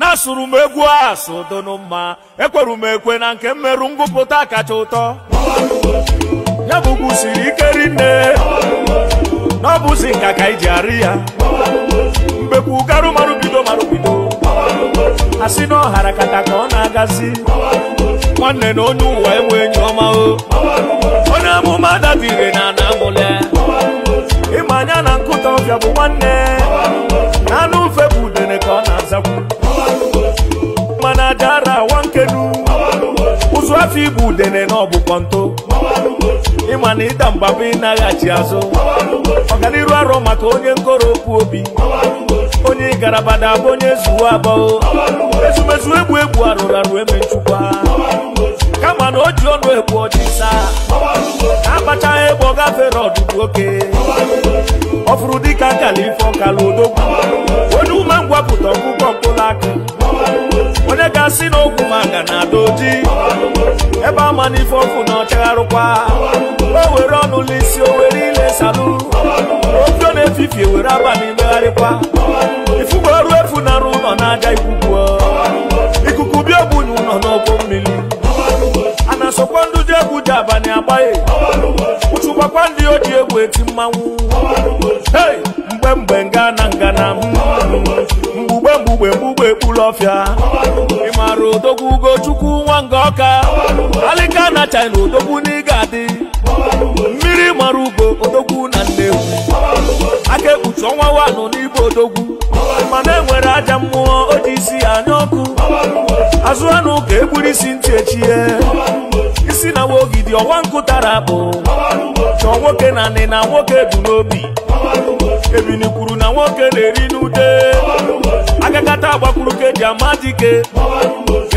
Nasuru m egwu asụ dono mma ekweru m ekwe na nke mmerụ ngụpụta kacha ụtọ ya bụ gwusiri ike rinne n'ọbụzi nka ka iji arị ya mbekwu garụ marụ bido asị na ọhara kata ka ọ na-agazi nwanne na onye ụwa enwe enyi ọma o onye amụma dabire na anamụle ịma anya na nkụta ọbịa bụ nwanne na anụ ufe bụ udene ka ọ na-azakwu mana jara wankenu ụzụ afọ ibu udene na ọbụkọ nto ịma na ịda mgbaba ịnaghachi azụ ọganiru arọ maka onye nkoropu obi onye ịgarabada bụ onye zuwa abụọ ezumezu egwu arụrụ arụ eme nchukwa kama na o ji ọnụ egbu ọjịsa akpachaghị egbe ọ gafere ọdụdụ oke ọ fụrụ dịka nkala ife ọkala odogwu onye ume ngwapụta ọkpụkpọ mkpụrụ aka onye ga-asị na okwu maka na ada oji ebe ama n'ife ọkụ na ọchagharụkwa o were ọnụ l'isi o were ile salụ ofe ọ na-efifie were abalị megharịkwa ifugo ọrụ efu na arụ ụlọ na-aja ikuku bịa ogbunye ụlọ n'ọkụ mmiri a na-asọkwa ndị ji egwu ji abalị agbaghị ụchụkwakwa ndị o ji egwu eti mmanwụ hei mgbe ngana mgbugbe ekpuru ọfịa ịmara odogwu ugochukwu nwa nga ọka alịka na china odogwu n'ịga adị mmiri mara ugo odogwu na Nnewi aka ekpuchi ọnwa wanụ n'ibe odogwu mana enwere aja mmụọ o ji isi anya ọkụ azụ anụ ka egburu isi ntị echie isi na wogidi ọwa nkụtara bụ chọọ nwoke na nị na nwoke du n'obi ebini kwuru na nwoke na-eri n'ude agakata agbakwuru ka eji ama dike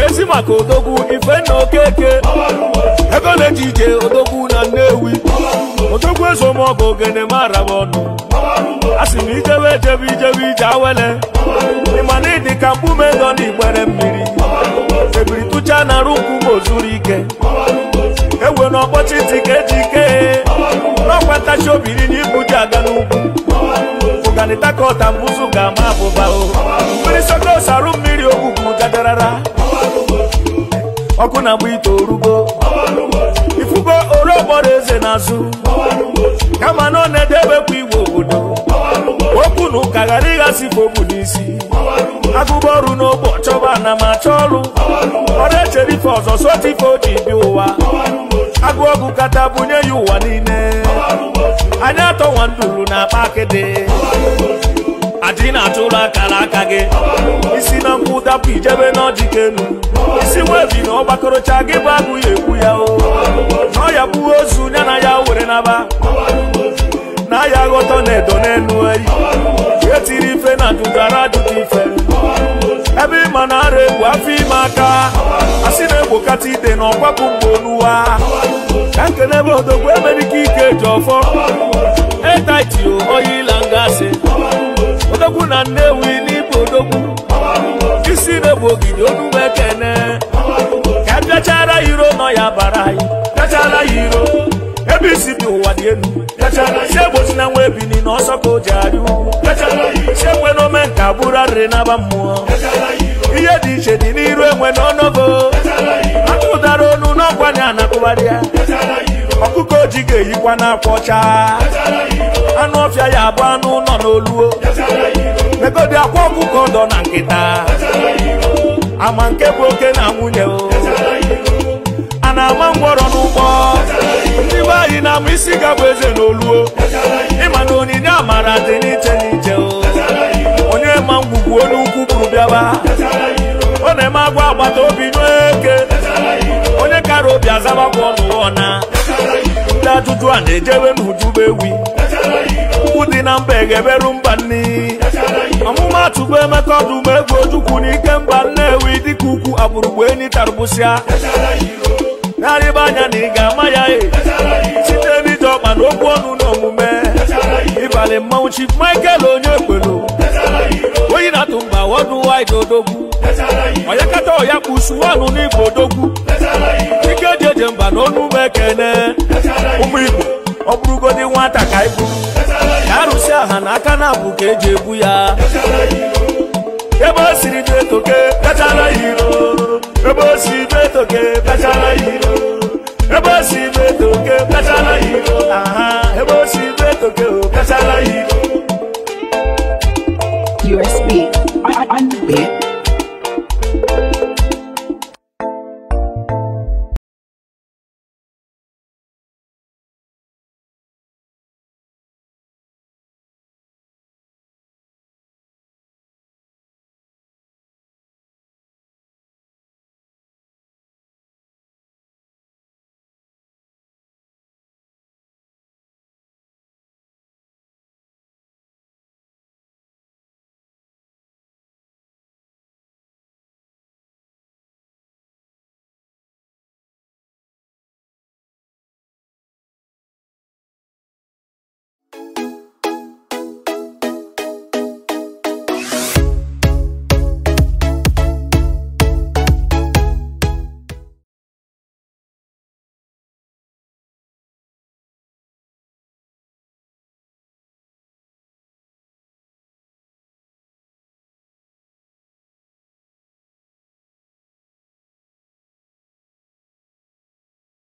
ezi maka odogwu ife na okeke ego na-eji ije odogwu na Nnewi odogwu ezomọgụ ogene mara bụ ọnụ a sị na ijebe ije awele ịma na ịdị ka mkpume nọ n'igbere mmiri ebiri tụcha na arụ nkwụ ozuru ike ewe na ọkpọchi ntị ka eji ike n'ọkwa ntachi obiri na ibu ji aga n'ugwu ụganịta ka ọta mbụzụ ga-ama abụba mmiri sokos arụ mmiri ogwugwu jadarara ọkụ na-agba ite orugo ifugo orogboro eze n'azụ kama na ọ na-edebekwa igwe obodo okwu na ụka ghara ịghasị fobu n'isi agụba ọrụ n'ogbo chọba na ma chọọ ọrụ ọrụ echere ife ọzọ sota ife o ji bi ụwa agụ ọgụ kata bunye ya ụwa niile anyị atọ nwa nduru na akpa akịdị adị na-atụrụ akara aka gị isi na nkwụ dapụ ijebe n'ọjike enu isi webi na ọgbakọrọcha gị bụ agụ ya ekwu ya o na ọ ya bụ ozu ya na ya were naba na ya ghọtọ na edo n'elu eyi etiri ife na dugara ajụta ife ebe ịma na ara egwu afọ ime aka asị na-egbokata ide na ọkwapụ mgbe oluwa ka nkene ebe odogwu emerike ike ji ọfọ etaitio oyi ila ngasị odogwu na Nnewi n'ibu odogwu isi na-egbu ogidi onume ekene ka bịachara iro nọ ya bara anyị bịachara ya iro ebe isi dị ụwa dị elu si egbochi na nwa ebini na ọsọ ka o ji arị si enwe n'ome nka bụrụ arịrị n'aba mmụọ ihe dị iche dị n'iru enwe n'ọnọgo aka ụdara onu n'ọkwanye anakụgharị ya ọkụkọ oji ga-eyikwa n'akwa ọcha anụ ọfịa ya abụ anụ nọ n'oluo megodi akwa ọkụkọ dọ na nkịta ama nke bụ oke na nwunye o a na-ama ngwọrọ n'ụgbọ ndị be anyị na-ama isi gabụ eze n'oluo ịma na onyinye amara dị n'iche n'iche o onye ma ngwugwu onye ukwu kwuru bịaba ọ na-eme agwa agbata obi n'eke onye kara obi azabakwa ọnụ na ndị ajụjụ a na-ejebe n'ujube ewi ukwu dị na mba egeberu mba nni ọmụmatụ bụ Emeka ọdụm egwu ojukwu n'ike mba Nnewi dịka ukwu agbụrụgbu enyi tarụbụsịa narịba anya na ị ga-ama ya site n'ije ọkpa na okwu ọnụ na omume ịbalị mmanwụ Chief Michael onye ekwelu onye na-atụ mba wọdụ wide odogwu onye kata ọya kpusu ọnụ n'Igbo odogwu ike dị eje mba na onume ekene ụmụ Igbo ọ bụrụgodi nwata ka iburu ka arụsị aha na aka na abụ ka eji ebu ya ebo siri betoke kachala hiro, ebo si betoke kachala hiro, ebo si betoke kachala hiro, aha, ebo si betoke kachala hiro. USB on the beat.